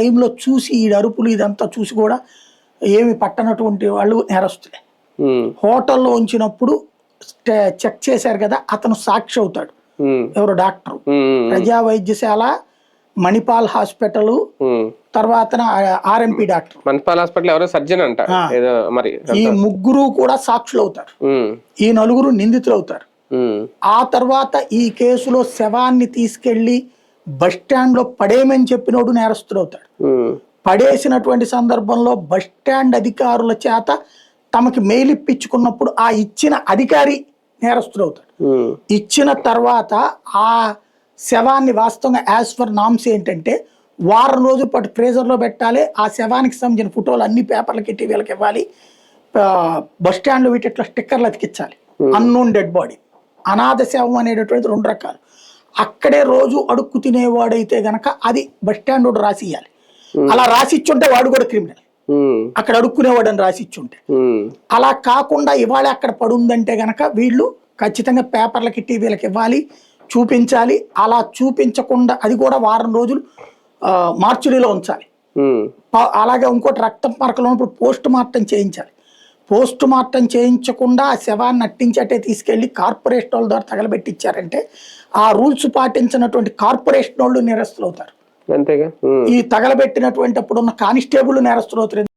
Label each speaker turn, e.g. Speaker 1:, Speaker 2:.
Speaker 1: టైంలో చూసి ఈ అరుపులు ఇదంతా చూసి కూడా ఏమి పట్టనటువంటి వాళ్ళు నేరస్తులే. హోటల్లో ఉంచినప్పుడు చెక్ చేశారు కదా, అతను సాక్షి అవుతాడు. ఎవరు డాక్టర్, ప్రజా వైద్యశాల, మణిపాల్ హాస్పిటల్, తర్వాత ఆర్ఎంపీ డాక్టర్,
Speaker 2: మణిపాల్ హాస్పిటల్ ఎవరో సర్జన్ అంట మరి.
Speaker 1: ఈ ముగ్గురు కూడా సాక్షులు అవుతారు, ఈ నలుగురు నిందితులు అవుతారు. ఆ తర్వాత ఈ కేసులో శవాన్ని తీసుకెళ్లి బస్టాండ్ లో పడేయమని చెప్పినోడు నేరస్తుడు అవుతాడు. పడేసినటువంటి సందర్భంలో బస్టాండ్ అధికారుల చేత తమకి మెయిల్ ఇప్పించుకున్నప్పుడు ఆ ఇచ్చిన అధికారి నేరస్తుడు అవుతాడు. ఇచ్చిన తర్వాత ఆ శవాన్ని వాస్తవంగా యాజ్ ఫర్ నామ్స్ ఏంటంటే వారం రోజుల పాటు ఫ్రీజర్లో పెట్టాలి. ఆ శవానికి సంబంధించిన ఫోటోలు అన్ని పేపర్లకి టీవీలకు ఇవ్వాలి. బస్టాండ్లో వీటిట్లో స్టిక్కర్లు అతికించాలి. అన్నోన్ డెడ్ బాడీ, అనాథ శవం అనేటటువంటి 2 రకాలు. అక్కడే రోజు అడుక్కు తినేవాడైతే గనక అది బస్టాండ్ రోడ్డు రాసి ఇవ్వాలి. అలా రాసిచ్చుంటే వాడు కూడా క్రిమినల్, అక్కడ అడుక్కునేవాడని రాసిచ్చుంటే. అలా కాకుండా ఇవాళ అక్కడ పడుందంటే గనక వీళ్ళు ఖచ్చితంగా పేపర్లకి టీవీలకు ఇవ్వాలి, చూపించాలి. అలా చూపించకుండా అది కూడా వారం రోజులు మార్చురీలో ఉంచాలి. అలాగే ఇంకోటి రక్తం మరకలు ఉన్నప్పుడు పోస్ట్ మార్టం చేయించాలి. పోస్ట్ మార్టం చేయించకుండా ఆ శవాన్ని అట్టించటే తీసుకెళ్లి కార్పొరేషన్ వాళ్ళ ద్వారా తగలబెట్టించారంటే ఆ రూల్స్ పాటించినటువంటి కార్పొరేషన్ వాళ్ళు నేరస్తులు అవుతారు.
Speaker 2: అంతేగా, ఈ
Speaker 1: తగలబెట్టినటువంటి అప్పుడున్న కానిస్టేబుల్ నేరస్తులు అవుతారు.